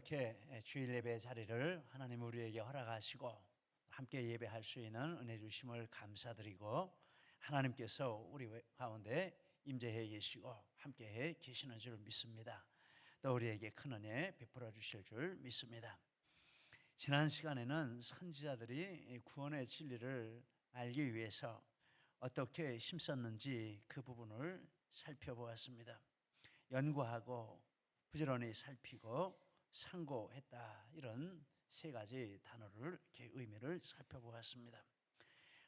이렇게 주일 예배 자리를 하나님 우리에게 허락하시고 함께 예배할 수 있는 은혜 주심을 감사드리고, 하나님께서 우리 가운데 임재해 계시고 함께해 계시는 줄 믿습니다. 또 우리에게 큰 은혜 베풀어 주실 줄 믿습니다. 지난 시간에는 선지자들이 구원의 진리를 알기 위해서 어떻게 힘썼는지 그 부분을 살펴보았습니다. 연구하고 부지런히 살피고 상고했다, 이런 세 가지 단어를 이렇게 의미를 살펴보았습니다.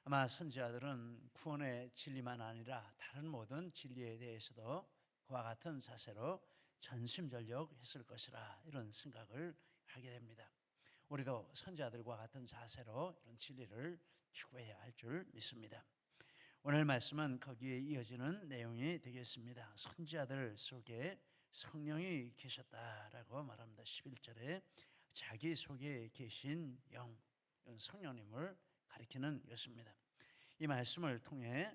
아마 선지자들은 구원의 진리만 아니라 다른 모든 진리에 대해서도 그와 같은 자세로 전심전력했을 것이라, 이런 생각을 하게 됩니다. 우리도 선지자들과 같은 자세로 이런 진리를 추구해야 할 줄 믿습니다. 오늘 말씀은 거기에 이어지는 내용이 되겠습니다. 선지자들 속에 성령이 계셨다라고 말합니다. 11절에 자기 속에 계신 영, 성령님을 가리키는 것입니다. 이 말씀을 통해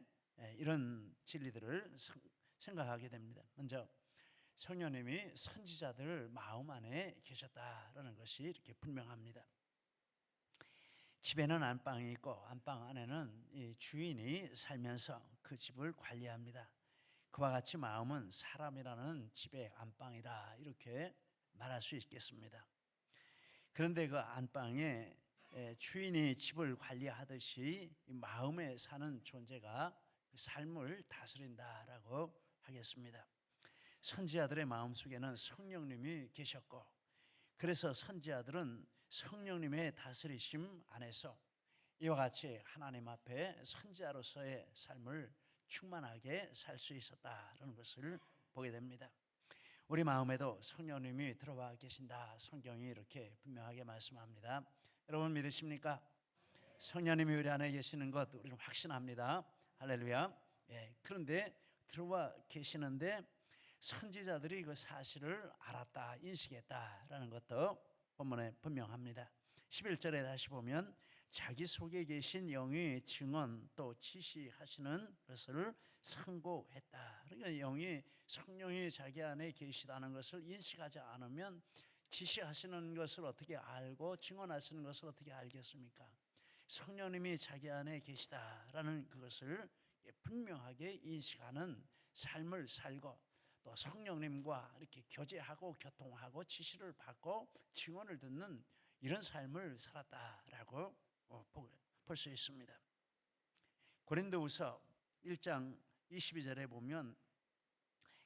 이런 진리들을 생각하게 됩니다. 먼저 성령님이 선지자들 마음 안에 계셨다라는 것이 이렇게 분명합니다. 집에는 안방이 있고 안방 안에는 이 주인이 살면서 그 집을 관리합니다. 그와 같이 마음은 사람이라는 집의 안방이라, 이렇게 말할 수 있겠습니다. 그런데 그 안방에 주인이 집을 관리하듯이 마음에 사는 존재가 그 삶을 다스린다라고 하겠습니다. 선지자들의 마음속에는 성령님이 계셨고, 그래서 선지자들은 성령님의 다스리심 안에서 이와 같이 하나님 앞에 선지자로서의 삶을 충만하게 살 수 있었다는 것을 보게 됩니다. 우리 마음에도 성령님이 들어와 계신다, 성경이 이렇게 분명하게 말씀합니다. 여러분 믿으십니까? 성령님이 우리 안에 계시는 것 우리는 확신합니다. 할렐루야. 그런데 들어와 계시는데 선지자들이 그 사실을 알았다, 인식했다라는 것도 본문에 분명합니다. 11절에 다시 보면 자기 속에 계신 영이 증언 또 지시하시는 것을 상고했다. 그러니까 영이, 성령이 자기 안에 계시다는 것을 인식하지 않으면 지시하시는 것을 어떻게 알고 증언하시는 것을 어떻게 알겠습니까? 성령님이 자기 안에 계시다라는 그것을 분명하게 인식하는 삶을 살고, 또 성령님과 이렇게 교제하고 교통하고 지시를 받고 증언을 듣는 이런 삶을 살았다라고 볼 수 있습니다. 고린도후서 1장 22절에 보면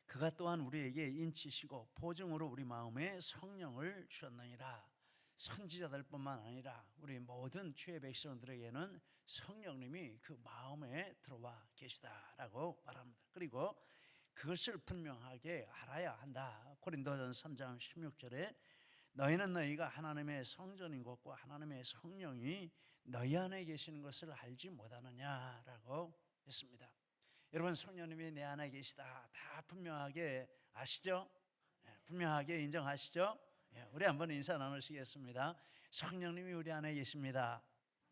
그가 또한 우리에게 인치시고 보증으로 우리 마음에 성령을 주셨느니라. 선지자들뿐만 아니라 우리 모든 주의 백성들에게는 성령님이 그 마음에 들어와 계시다라고 말합니다. 그리고 그것을 분명하게 알아야 한다. 고린도전서 3장 16절에 너희는 너희가 하나님의 성전인 것과 하나님의 성령이 너희 안에 계시는 것을 알지 못하느냐라고 했습니다. 여러분, 성령님이 내 안에 계시다 다 분명하게 아시죠? 분명하게 인정하시죠? 우리 한번 인사 나누시겠습니다. 성령님이 우리 안에 계십니다.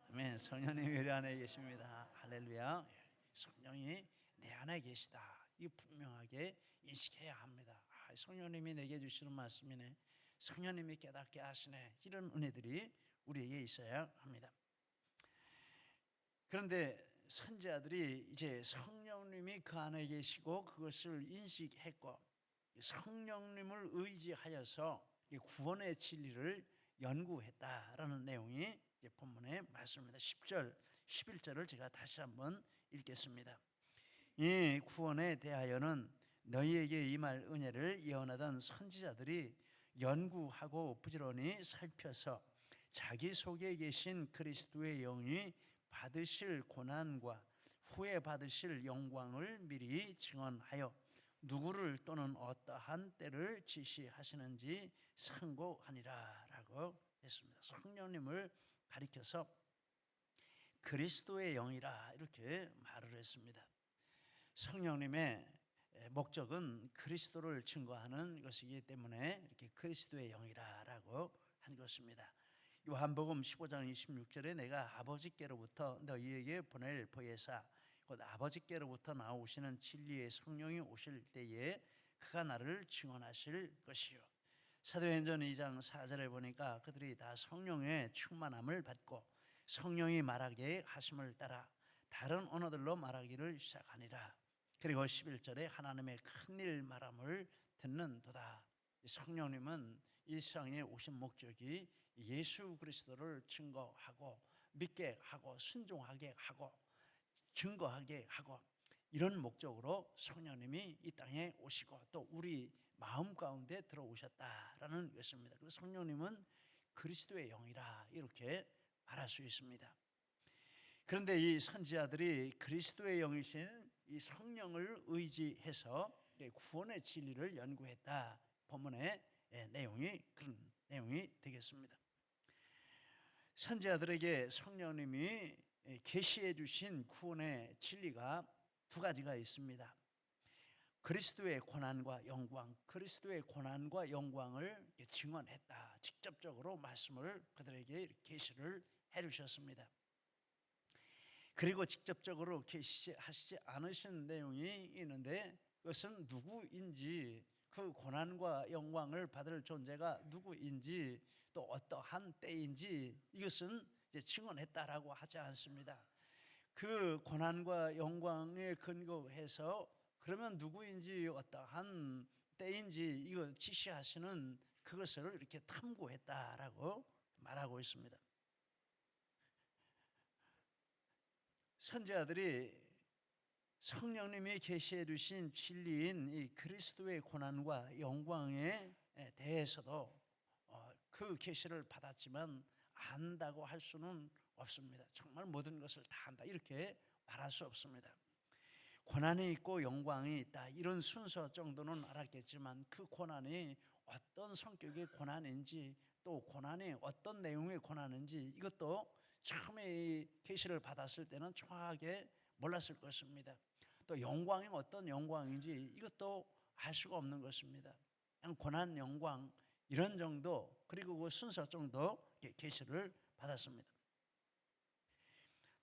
아멘. 성령님이 우리 안에 계십니다. 할렐루야. 성령이 내 안에 계시다, 이 분명하게 인식해야 합니다. 성령님이 내게 주시는 말씀이네, 성령님이 깨닫게 하시네, 이런 은혜들이 우리에게 있어야 합니다. 그런데 선지자들이 이제 성령님이 그 안에 계시고 그것을 인식했고 성령님을 의지하여서 구원의 진리를 연구했다라는 내용이 본문의 말씀입니다. 10절, 11절을 제가 다시 한번 읽겠습니다. 이 구원에 대하여는 너희에게 임할 은혜를 예언하던 선지자들이 연구하고 부지런히 살펴서 자기 속에 계신 그리스도의 영이 받으실 고난과 후에 받으실 영광을 미리 증언하여 누구를 또는 어떠한 때를 지시하시는지 상고하니라 라고 했습니다. 성령님을 가리켜서 그리스도의 영이라 이렇게 말을 했습니다. 성령님의 목적은 그리스도를 증거하는 것이기 때문에 이렇게 그리스도의 영이라고 한 것입니다. 요한복음 15장 26절에 내가 아버지께로부터 너희에게 보낼 보혜사 곧 아버지께로부터 나오시는 진리의 성령이 오실 때에 그가 나를 증언하실 것이요 사도행전 2장 4절에 보니까 그들이 다 성령의 충만함을 받고 성령이 말하게 하심을 따라 다른 언어들로 말하기를 시작하니라. 그리고 11절에 하나님의 큰일 말함을 듣는도다. 성령님은 이 세상에 오신 목적이 예수 그리스도를 증거하고 믿게 하고 순종하게 하고 증거하게 하고 이런 목적으로 성령님이 이 땅에 오시고 또 우리 마음 가운데 들어오셨다라는 것입니다. 그래서 성령님은 그리스도의 영이라 이렇게 말할 수 있습니다. 그런데 이 선지자들이 그리스도의 영이신 이 성령을 의지해서 구원의 진리를 연구했다. 본문의 내용이 그런 내용이 되겠습니다. 선지자들에게 성령님이 계시해 주신 구원의 진리가 두 가지가 있습니다. 그리스도의 고난과 영광, 그리스도의 고난과 영광을 증언했다. 직접적으로 말씀을 그들에게 계시를 해주셨습니다. 그리고 직접적으로 계시하시지 않으신 내용이 있는데 그것은 누구인지 그 고난과 영광을 받을 존재가 누구인지 또 어떠한 때인지 이것은 이제 증언했다라고 하지 않습니다. 그 고난과 영광에 근거해서 그러면 누구인지 어떠한 때인지 이거 지시하시는 그것을 이렇게 탐구했다라고 말하고 있습니다. 선지자들이 성령님이 계시해 주신 진리인 이 그리스도의 고난과 영광에 대해서도 그 계시를 받았지만 안다고 할 수는 없습니다. 정말 모든 것을 다 안다 이렇게 말할 수 없습니다. 고난이 있고 영광이 있다 이런 순서 정도는 알았겠지만 그 고난이 어떤 성격의 고난인지 또 고난이 어떤 내용의 고난인지 이것도 처음에 이 계시를 받았을 때는 정확하게 몰랐을 것입니다. 또 영광이 어떤 영광인지 이것도 알 수가 없는 것입니다. 그냥 고난, 영광 이런 정도 그리고 그 순서 정도 계시를 받았습니다.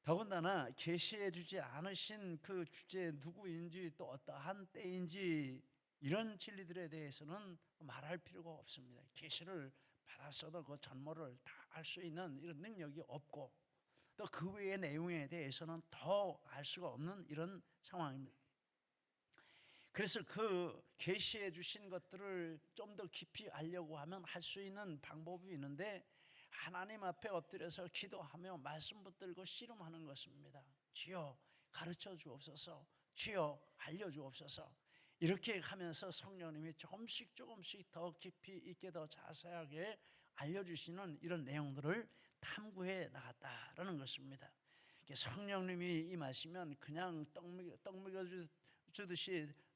더군다나 계시해 주지 않으신 그 주제 누구인지 또 어떠한 때인지 이런 진리들에 대해서는 말할 필요가 없습니다. 계시를 받았어도 그 전모를 다 알 수 있는 이런 능력이 없고 또 그 외의 내용에 대해서는 더 알 수가 없는 이런 상황입니다. 그래서 그 계시해 주신 것들을 좀 더 깊이 알려고 하면 할 수 있는 방법이 있는데 하나님 앞에 엎드려서 기도하며 말씀 붙들고 씨름하는 것입니다. 주여 가르쳐 주옵소서, 주여 알려 주옵소서. 이렇게 하면서 성령님이 조금씩 더 깊이 있게 더 자세하게 알려주시는 이런 내용들을 탐구해 나갔다라는 것입니다. 성령님이 임하시면 그냥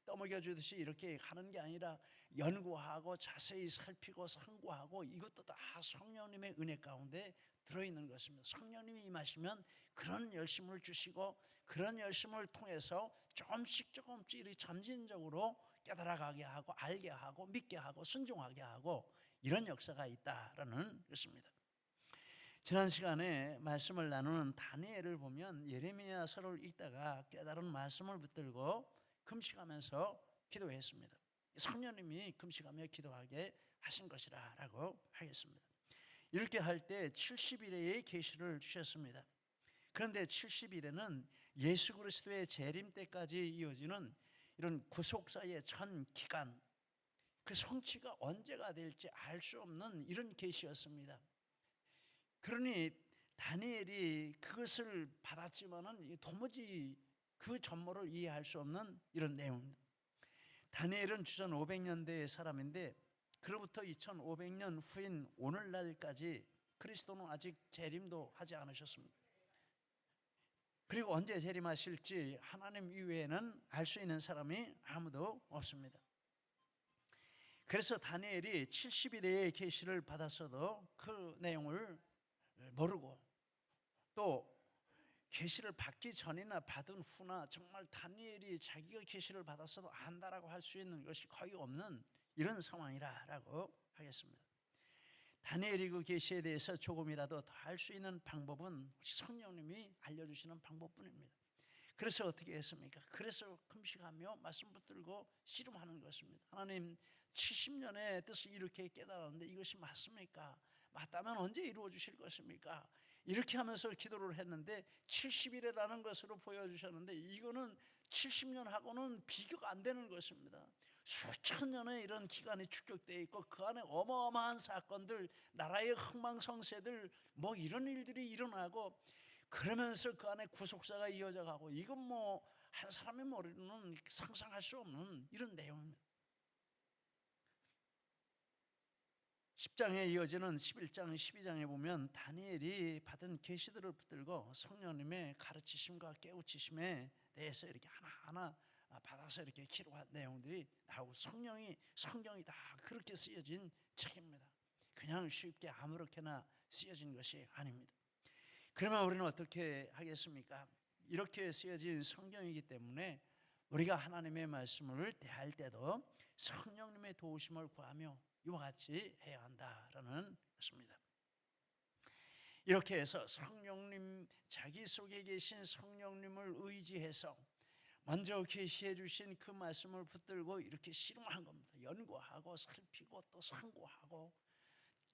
떠먹여주듯이 이렇게 하는 게 아니라 연구하고 자세히 살피고 상고하고 이것도 다 성령님의 은혜 가운데 들어있는 것입니다. 성령님이 임하시면 그런 열심을 주시고 그런 열심을 통해서 조금씩 점진적으로 깨달아가게 하고 알게 하고 믿게 하고 순종하게 하고 이런 역사가 있다라는 것입니다. 지난 시간에 말씀을 나누는 다니엘을 보면 예레미야서를 읽다가 깨달은 말씀을 붙들고 금식하면서 기도했습니다. 성령님이 금식하며 기도하게 하신 것이라고 하겠습니다. 이렇게 할 때 70일의 계시를 주셨습니다. 그런데 70일에는 예수 그리스도의 재림 때까지 이어지는 이런 구속사의 전 기간 그 성취가 언제가 될지 알 수 없는 이런 계시였습니다. 그러니 다니엘이 그것을 받았지만은 도무지 그 전모를 이해할 수 없는 이런 내용입니다. 다니엘은 주전 500년대의 사람인데 그로부터 2500년 후인 오늘날까지 그리스도는 아직 재림도 하지 않으셨습니다. 그리고 언제 재림하실지 하나님 이외에는 알 수 있는 사람이 아무도 없습니다. 그래서 다니엘이 70일의 계시를 받았어도 그 내용을 모르고 또 계시를 받기 전이나 받은 후나 정말 다니엘이 자기가 계시를 받았어도 안다라고 할 수 있는 것이 거의 없는 이런 상황이라고 하겠습니다. 다니엘이 그 계시에 대해서 조금이라도 더 알 수 있는 방법은 성령님이 알려주시는 방법뿐입니다. 그래서 어떻게 했습니까? 그래서 금식하며 말씀 붙들고 씨름하는 것입니다. 하나님, 70년의 뜻을 이렇게 깨달았는데 이것이 맞습니까? 맞다면 언제 이루어 주실 것입니까? 이렇게 하면서 기도를 했는데 70일이라는 것으로 보여주셨는데 이거는 70년하고는 비교가 안 되는 것입니다. 수천 년의 이런 기간이 축적되어 있고 그 안에 어마어마한 사건들, 나라의 흥망성쇠들 뭐 이런 일들이 일어나고 그러면서 그 안에 구속사가 이어져 가고 이건 뭐 한 사람의 머리로는 상상할 수 없는 이런 내용입니다. 10장에 이어지는 11장, 12장에 보면 다니엘이 받은 계시들을 붙들고 성령님의 가르치심과 깨우치심에 대해서 이렇게 하나하나 받아서 이렇게 기록한 내용들이 나오고 성경이 다 그렇게 쓰여진 책입니다. 그냥 쉽게 아무렇게나 쓰여진 것이 아닙니다. 그러면 우리는 어떻게 하겠습니까? 이렇게 쓰여진 성경이기 때문에 우리가 하나님의 말씀을 대할 때도 성령님의 도우심을 구하며 이와 같이 해야 한다라는 것입니다. 이렇게 해서 성령님, 자기 속에 계신 성령님을 의지해서 먼저 계시해 주신 그 말씀을 붙들고 이렇게 씨름한 겁니다. 연구하고 살피고 또 상고하고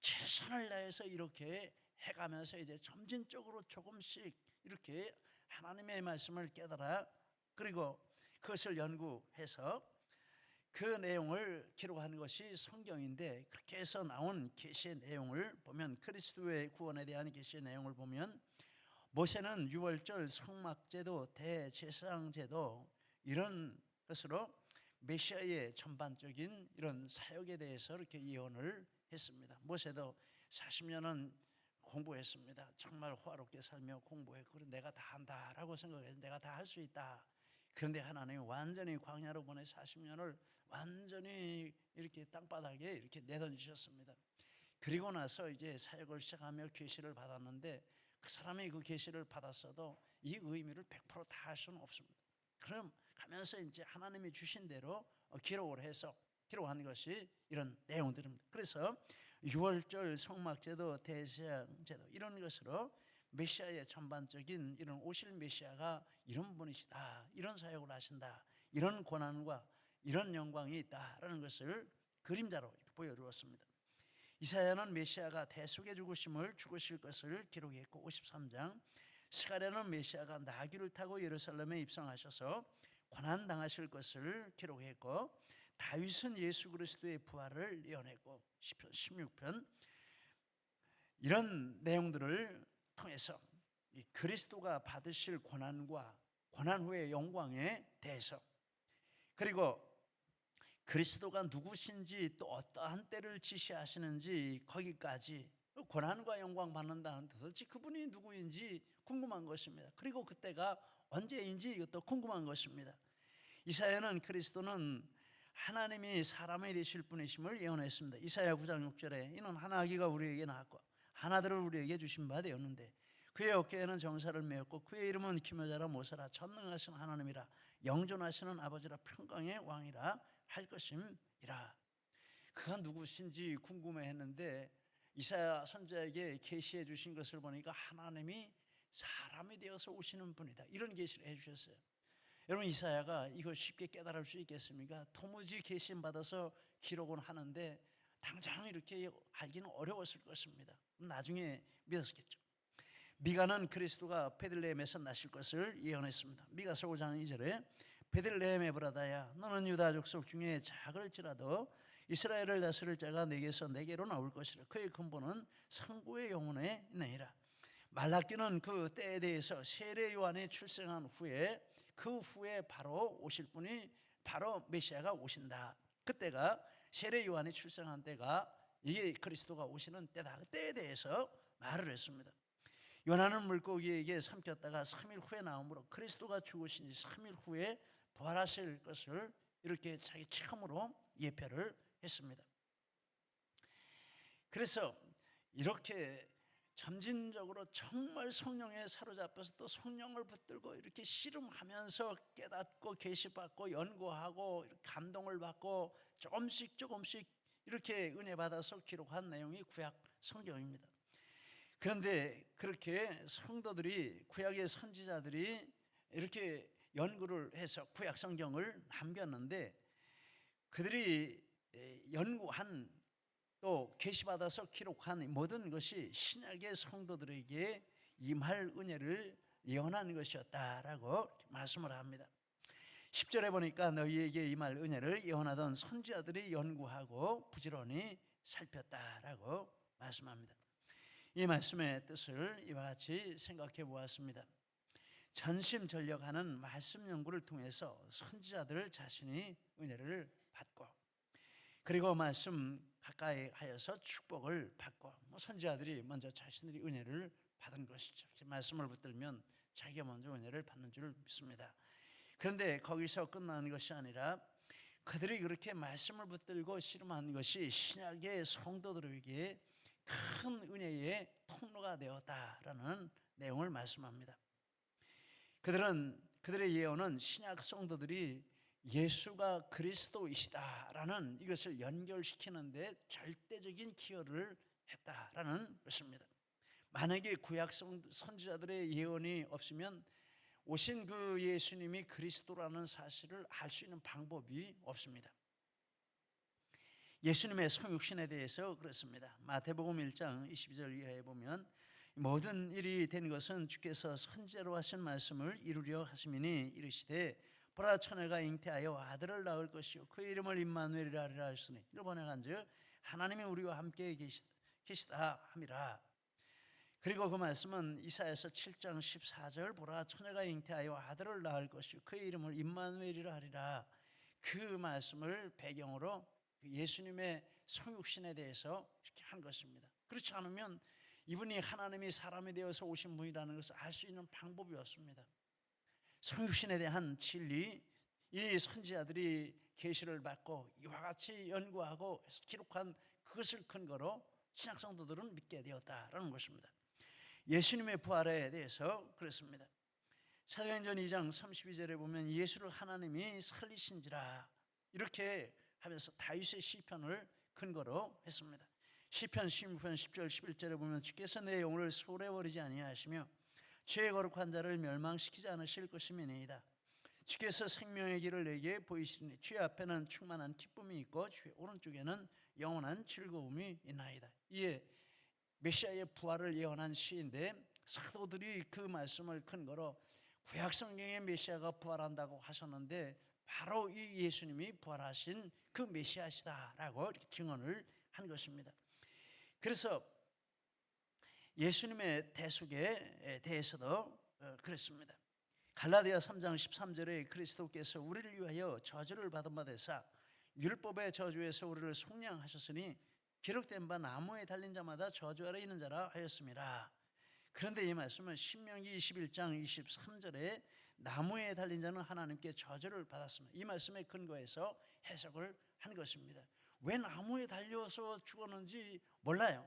최선을 다해서 이렇게 해가면서 이제 점진적으로 조금씩 이렇게 하나님의 말씀을 깨달아 그리고 그것을 연구해서 그 내용을 기록한 것이 성경인데 그렇게 해서 나온 계시의 내용을 보면 그리스도의 구원에 대한 계시의 내용을 보면 모세는 유월절, 성막제도, 대제사장제도 이런 것으로 메시아의 전반적인 이런 사역에 대해서 이렇게 예언을 했습니다. 모세도 40년은 공부했습니다. 정말 호화롭게 살며 공부했고 내가 다 한다라고 생각해서 내가 다 할 수 있다. 그런데 하나님이 완전히 광야로 보내 40년을 완전히 이렇게 땅바닥에 이렇게 내던지셨습니다. 그리고 나서 이제 사역을 시작하며 계시를 받았는데 그 사람이 그 계시를 받았어도 이 의미를 100% 다 할 수는 없습니다. 그럼 가면서 이제 하나님이 주신 대로 기록을 해서 기록한 것이 이런 내용들입니다. 그래서 유월절, 성막제도, 대제사장제도 이런 것으로 메시아의 전반적인 이런 오실 메시아가 이런 분이시다, 이런 사역을 하신다, 이런 고난과 이런 영광이 있다라는 것을 그림자로 보여주었습니다. 이사야는 메시아가 대속의 죽으실 것을 기록했고 53장 스가랴는 메시아가 나귀를 타고 예루살렘에 입성하셔서 고난 당하실 것을 기록했고 다윗은 예수 그리스도의 부활을 예언했고 시편 16편 이런 내용들을 통해서 이 그리스도가 받으실 고난과 고난 후의 영광에 대해서 그리고 그리스도가 누구신지 또 어떠한 때를 지시하시는지 거기까지 고난과 영광 받는다는 도대체 그분이 누구인지 궁금한 것입니다. 그리고 그때가 언제인지 이것도 궁금한 것입니다. 이사야는 그리스도는 하나님이 사람이 되실 분이심을 예언했습니다. 이사야 9장 6절에 이는 한 아기가 우리에게 낳았고 한 아들을 우리에게 주신 바 되었는데 그의 어깨에는 정사를 메었고 그의 이름은 기묘자라 모사라 전능하신 하나님이라 영존하시는 아버지라 평강의 왕이라 할 것임이라. 그가 누구신지 궁금해했는데 이사야 선지자에게 계시해 주신 것을 보니까 하나님이 사람이 되어서 오시는 분이다 이런 계시를 해주셨어요. 여러분 이사야가 이걸 쉽게 깨달을 수 있겠습니까? 도무지 계시를 받아서 기록은 하는데 당장 이렇게 알기는 어려웠을 것입니다. 나중에 믿었겠죠. 미가는 그리스도가 베들레헴에서 나실 것을 예언했습니다. 미가서 5장 2절에 베들레헴 에브라다야 너는 유다 족속 중에 작을지라도 이스라엘을 다스릴 자가 내게서 내게로 나올 것이라 그의 근본은 상고의 영혼에 있느니라. 말라기는 그 때에 대해서 세례 요한이 출생한 후에 그 후에 바로 오실 분이 바로 메시아가 오신다. 그때가 세례 요한이 출생한 때가 이게 그리스도가 오시는 때다. 그 때에 대해서 말을 했습니다. 요나는 물고기에게 삼켰다가 3일 후에 나오므로 그리스도가 죽으신 지 3일 후에 부활하실 것을 이렇게 자기 처음으로 예표를 했습니다. 그래서 이렇게 점진적으로 정말 성령에 사로잡혀서 또 성령을 붙들고 이렇게 씨름하면서 깨닫고 계시받고 연구하고 감동을 받고 조금씩 이렇게 은혜 받아서 기록한 내용이 구약 성경입니다. 그런데 그렇게 성도들이 구약의 선지자들이 이렇게 연구를 해서 구약 성경을 남겼는데 그들이 연구한 또 계시받아서 기록한 모든 것이 신약의 성도들에게 임할 은혜를 예언한 것이었다라고 말씀을 합니다. 10절에 보니까 너희에게 임할 은혜를 예언하던 선지자들이 연구하고 부지런히 살폈다라고 말씀합니다. 이 말씀의 뜻을 이와 같이 생각해 보았습니다. 전심전력하는 말씀 연구를 통해서 선지자들 자신이 은혜를 받고, 그리고 말씀 가까이 하여서 축복을 받고, 선지자들이 먼저 자신들이 은혜를 받은 것이죠. 말씀을 붙들면 자기가 먼저 은혜를 받는 줄 믿습니다. 그런데 거기서 끝나는 것이 아니라 그들이 그렇게 말씀을 붙들고 씨름한 것이 신약의 성도들에게 큰 은혜의 통로가 되었다라는 내용을 말씀합니다. 그들의 예언은 신약 성도들이 예수가 그리스도이시다라는 이것을 연결시키는 데 절대적인 기여를 했다라는 것입니다. 만약에 구약 선지자들의 예언이 없으면 오신 그 예수님이 그리스도라는 사실을 알 수 있는 방법이 없습니다. 예수님의 성육신에 대해서 그렇습니다. 마태복음 1장 22절 이하에 보면 모든 일이 된 것은 주께서 선지자로 하신 말씀을 이루려 하심이니 이르시되 보라 처녀가 잉태하여 아들을 낳을 것이요 그 이름을 임마누엘이라 하리라 하시니 이를 번역한즉 하나님이 우리와 함께 계시다 함이라. 그리고 그 말씀은 이사야서 7장 14절 보라 처녀가 잉태하여 아들을 낳을 것이요 그 이름을 임마누엘이라 하리라. 그 말씀을 배경으로 예수님의 성육신에 대해서 이렇게 한 것입니다. 그렇지 않으면 이분이 하나님이 사람이 되어서 오신 분이라는 것을 알 수 있는 방법이 없습니다. 성육신에 대한 진리, 이 선지자들이 계시를 받고 이와 같이 연구하고 기록한 그것을 근거로 신약 성도들은 믿게 되었다라는 것입니다. 예수님의 부활에 대해서 그렇습니다. 사도행전 2장 32절에 보면 예수를 하나님이 살리신지라 이렇게 하면서 다윗의 시편을 근거로 했습니다. 시편 16편 10절 11절에 보면 주께서 내 영혼을 소홀해버리지 아니하시며 죄의 거룩한 자를 멸망시키지 않으실 것임이니이다. 주께서 생명의 길을 내게 보이시니 주의 앞에는 충만한 기쁨이 있고 주의 오른쪽에는 영원한 즐거움이 있나이다. 이에 메시아의 부활을 예언한 시인데 사도들이 그 말씀을 근거로 구약 성경에 메시아가 부활한다고 하셨는데 바로 이 예수님이 부활하신 그 메시아시다라고 이렇게 증언을 한 것입니다. 그래서 예수님의 대속에 대해서도 그랬습니다. 갈라디아 3장 13절에 그리스도께서 우리를 위하여 저주를 받은 바 되사 율법의 저주에서 우리를 속량하셨으니 기록된 바 나무에 달린 자마다 저주 아래 있는 자라 하였습니다. 그런데 이 말씀은 신명기 21장 23절에 나무에 달린 자는 하나님께 저주를 받았습니다. 이 말씀에 근거해서 해석을 한 것입니다. 왜 나무에 달려서 죽었는지 몰라요.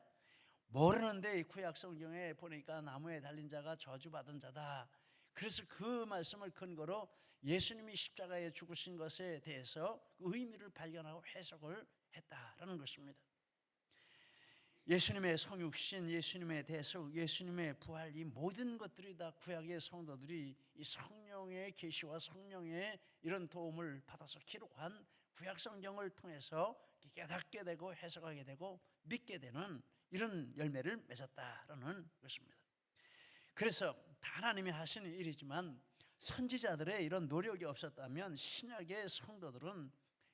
모르는데 구약 성경에 보니까 나무에 달린 자가 저주받은 자다. 그래서 그 말씀을 근거로 예수님이 십자가에 죽으신 것에 대해서 그 의미를 발견하고 해석을 했다라는 것입니다. 예수님의 성육신, 예수님의 대속, 예수님의 부활, 이 모든 것들이 다 구약의 성도들이 이 성령의 계시와 성령의 이런 도움을 받아서 기록한 구약 성경을 통해서 깨닫게 되고 해석하게 되고 믿게 되는 이런 열매를 맺었다라는 것입니다. 그래서 하나님이 하시는 일이지만 선지자들의 이런 노력이 없었다면 신약의 성도들은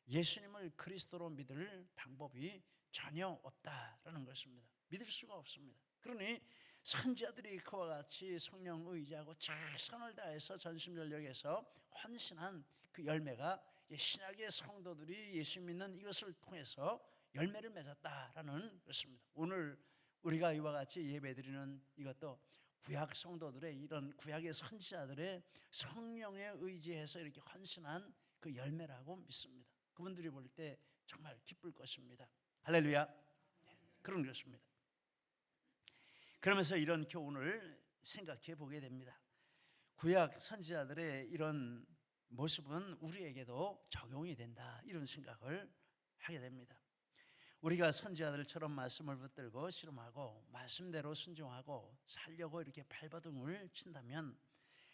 예수님을 그리스도로 믿을 방법이 전혀 없다라는 것입니다. 믿을 수가 없습니다. 그러니 선지자들이 그와 같이 성령 의지하고 최선을 다해서 전심전력해서 헌신한 그 열매가 신약의 성도들이 예수 믿는 이것을 통해서 열매를 맺었다라는 것입니다. 오늘 우리가 이와 같이 예배드리는 이것도 구약 성도들의 이런 구약의 선지자들의 성령에 의지해서 이렇게 헌신한 그 열매라고 믿습니다. 그분들이 볼 때 정말 기쁠 것입니다. 할렐루야. 그런 것입니다. 그러면서 이런 교훈을 생각해 보게 됩니다. 구약 선지자들의 이런 모습은 우리에게도 적용이 된다, 이런 생각을 하게 됩니다. 우리가 선지자들처럼 말씀을 붙들고 씨름하고 말씀대로 순종하고 살려고 이렇게 발버둥을 친다면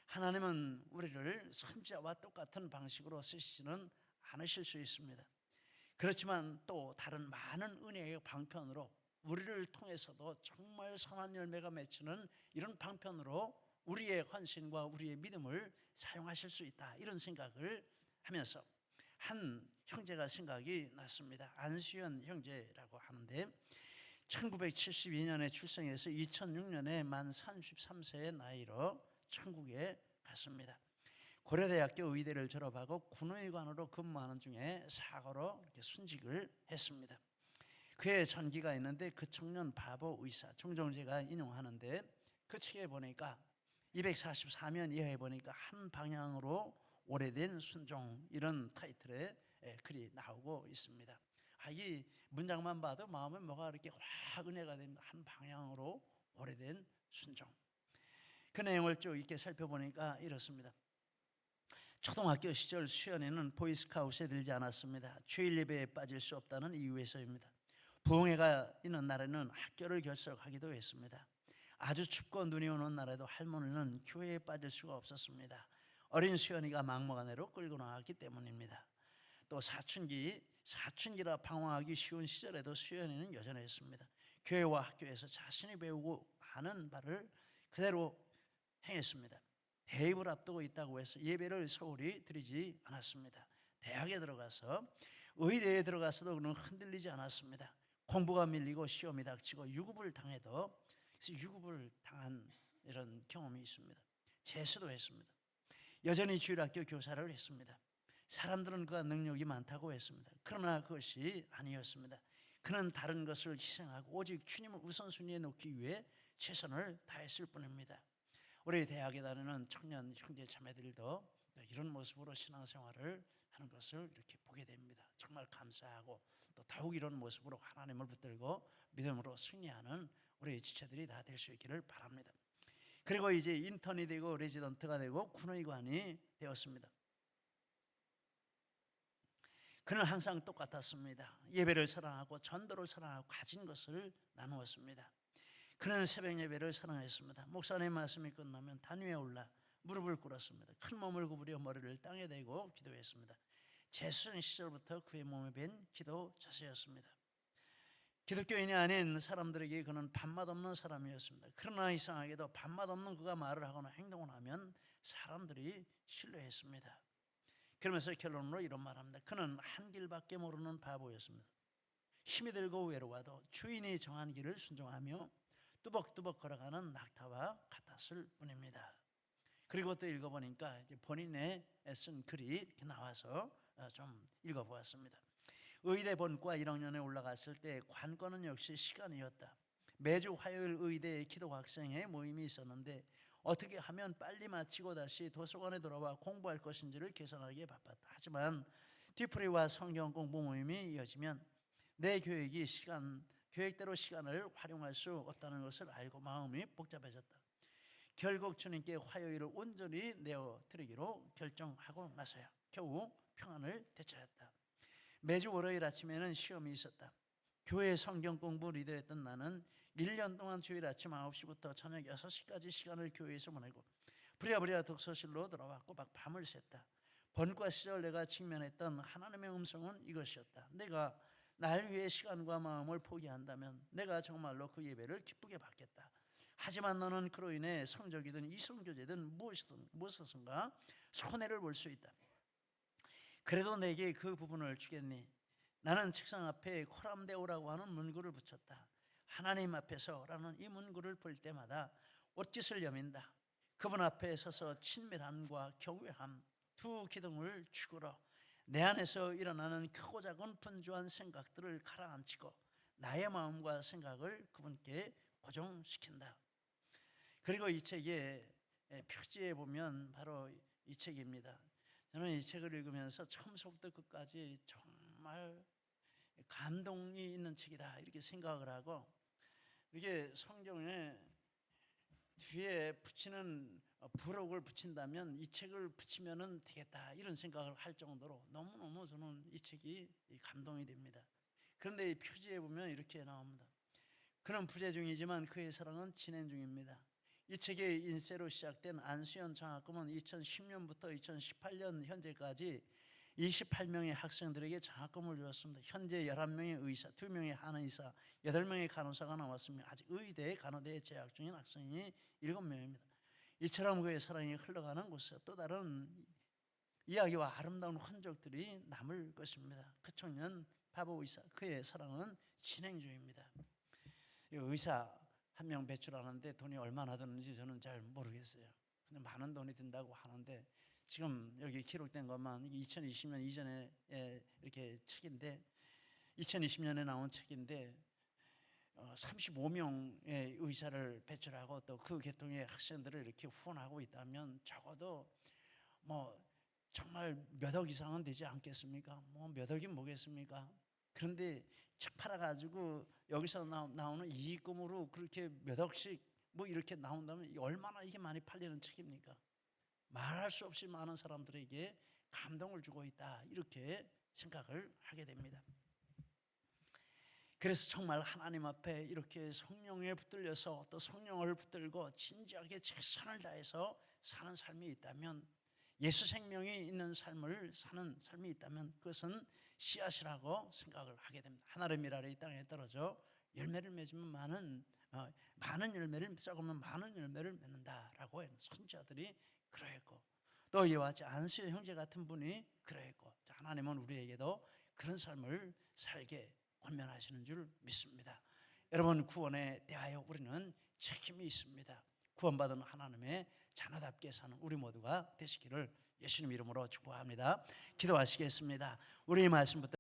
하나님은 우리를 선지자와 똑같은 방식으로 쓰시지는 않으실 수 있습니다. 그렇지만 또 다른 많은 은혜의 방편으로 우리를 통해서도 정말 선한 열매가 맺히는 이런 방편으로 우리의 헌신과 우리의 믿음을 사용하실 수 있다, 이런 생각을 하면서 한 형제가 생각이 났습니다. 안수현 형제라고 하는데 1972년에 출생해서 2006년에 만 33세의 나이로 천국에 갔습니다. 고려대학교 의대를 졸업하고 군의관으로 근무하는 중에 사고로 이렇게 순직을 했습니다. 그의 전기가 있는데 그 청년 바보 의사, 종종 제가 인용하는데 그 책에 보니까 244면 이하에 보니까 한 방향으로 오래된 순종, 이런 타이틀의 글이 나오고 있습니다. 이 문장만 봐도 마음에 뭐가 이렇게 확 은혜가 됩니다. 한 방향으로 오래된 순종. 그 내용을 쭉 이렇게 살펴보니까 이렇습니다. 초등학교 시절 수연이는 보이스카웃에 들지 않았습니다. 주일 예배에 빠질 수 없다는 이유에서입니다. 부흥회가 있는 날에는 학교를 결석하기도 했습니다. 아주 춥고 눈이 오는 날에도 할머니는 교회에 빠질 수가 없었습니다. 어린 수연이가 막무가내로 끌고 나왔기 때문입니다. 또 사춘기라 방황하기 쉬운 시절에도 수연이는 여전했습니다. 교회와 학교에서 자신이 배우고 하는 바를 그대로 행했습니다. 대입을 앞두고 있다고 해서 예배를 소홀히 드리지 않았습니다. 대학에 들어가서 의대에 들어가서도 그는 흔들리지 않았습니다. 공부가 밀리고 시험이 닥치고 유급을 당해도 유급을 당한 이런 경험이 있습니다. 재수도 했습니다. 여전히 주일학교 교사를 했습니다. 사람들은 그가 능력이 많다고 했습니다. 그러나 그것이 아니었습니다. 그는 다른 것을 희생하고 오직 주님을 우선순위에 놓기 위해 최선을 다했을 뿐입니다. 우리 대학에 다니는 청년 형제 자매들도 이런 모습으로 신앙생활을 하는 것을 이렇게 보게 됩니다. 정말 감사하고 또 더욱 이런 모습으로 하나님을 붙들고 믿음으로 승리하는 우리 지체들이 다 될 수 있기를 바랍니다. 그리고 이제 인턴이 되고 레지던트가 되고 군의관이 되었습니다. 그는 항상 똑같았습니다. 예배를 사랑하고 전도를 사랑하고 가진 것을 나누었습니다. 그는 새벽 예배를 사랑했습니다. 목사님 말씀이 끝나면 단 위에 올라 무릎을 꿇었습니다. 큰 몸을 구부려 머리를 땅에 대고 기도했습니다. 재수생 시절부터 그의 몸에 밴 기도 자세였습니다. 기독교인이 아닌 사람들에게 그는 밥맛 없는 사람이었습니다. 그러나 이상하게도 밥맛 없는 그가 말을 하거나 행동을 하면 사람들이 신뢰했습니다. 그러면서 결론으로 이런 말합니다. 그는 한 길밖에 모르는 바보였습니다. 힘이 들고 외로워도 주인이 정한 길을 순종하며 뚜벅뚜벅 걸어가는 낙타와 같았을 뿐입니다. 그리고 또 읽어보니까 이제 본인의 쓴 글이 이렇게 나와서 좀 읽어보았습니다. 의대 본과 1학년에 올라갔을 때 관건은 역시 시간이었다. 매주 화요일 의대 기독학생회 모임이 있었는데 어떻게 하면 빨리 마치고 다시 도서관에 돌아와 공부할 것인지를 계산하기에 바빴다. 하지만 뒤풀이와 성경 공부 모임이 이어지면 내 계획대로 시간을 활용할 수 없다는 것을 알고 마음이 복잡해졌다. 결국 주님께 화요일을 온전히 내어드리기로 결정하고 나서야 겨우 평안을 되찾았다. 매주 월요일 아침에는 시험이 있었다. 교회 성경 공부 리더였던 나는 1년 동안 주일 아침 9시부터 저녁 6시까지 시간을 교회에서 보내고 부랴부랴 독서실로 돌아와 꼬박 밤을 샜다. 본과 시절 내가 직면했던 하나님의 음성은 이것이었다. 내가 날 위해 시간과 마음을 포기한다면 내가 정말로 그 예배를 기쁘게 받겠다. 하지만 너는 그로 인해 성적이든 이성교제든 무엇이든가 손해를 볼 수 있다. 그래도 내게 그 부분을 주겠니? 나는 책상 앞에 코람데오라고 하는 문구를 붙였다. 하나님 앞에서라는 이 문구를 볼 때마다 옷깃을 여민다. 그분 앞에 서서 친밀함과 경외함 두 기둥을 죽으러 내 안에서 일어나는 크고 작은 분주한 생각들을 가라앉히고 나의 마음과 생각을 그분께 고정시킨다. 그리고 이 책의 표지에 보면 바로 이 책입니다. 저는 이 책을 읽으면서 처음부터 끝까지 정말 감동이 있는 책이다 이렇게 생각을 하고, 이게 성경에 뒤에 붙이는 부록을 붙인다면 이 책을 붙이면 되겠다 이런 생각을 할 정도로 너무너무 저는 이 책이 감동이 됩니다. 그런데 이 표지에 보면 이렇게 나옵니다. 그는 부재 중이지만 그의 사랑은 진행 중입니다. 이 책의 인쇄로 시작된 안수현 장학금은 2010년부터 2018년 현재까지 28명의 학생들에게 장학금을 주었습니다. 현재 11명의 의사, 2명의 한의사, 8명의 간호사가 나왔습니다. 아직 의대, 간호대에 재학 중인 학생이 7명입니다. 이처럼 그의 사랑이 흘러가는 곳에 또 다른 이야기와 아름다운 흔적들이 남을 것입니다. 그 청년 바보 의사, 그의 사랑은 진행 중입니다. 의사 한 명 배출하는데 돈이 얼마나 드는지 저는 잘 모르겠어요. 근데 많은 돈이 든다고 하는데, 지금 여기 기록된 것만 2020년 이전에 이렇게 책인데, 2020년에 나온 책인데 35명의 의사를 배출하고 또 그 계통의 학생들을 이렇게 후원하고 있다면 적어도 뭐 정말 몇 억 이상은 되지 않겠습니까? 뭐 몇 억이 뭐겠습니까? 그런데 책 팔아가지고 여기서 나오는 이익금으로 그렇게 몇 억씩 뭐 이렇게 나온다면 얼마나 이게 많이 팔리는 책입니까? 말할 수 없이 많은 사람들에게 감동을 주고 있다, 이렇게 생각을 하게 됩니다. 그래서 정말 하나님 앞에 이렇게 성령에 붙들려서 또 성령을 붙들고 진지하게 최선을 다해서 사는 삶이 있다면, 예수 생명이 있는 삶을 사는 삶이 있다면 그것은 씨앗이라고 생각을 하게 됩니다. 하늘의 미랄이 이 땅에 떨어져 열매를 맺으면 많은 열매를, 썩으면 많은 열매를 맺는다라고 해요. 선지자들이 그러했고, 또 이와 같이 안수의 형제 같은 분이 그러했고, 하나님은 우리에게도 그런 삶을 살게 권면하시는 줄 믿습니다. 여러분, 구원에 대하여 우리는 책임이 있습니다. 구원받은 하나님의 자녀답게 사는 우리 모두가 되시기를 예수님 이름으로 축복합니다. 기도하시겠습니다. 우리 말씀부터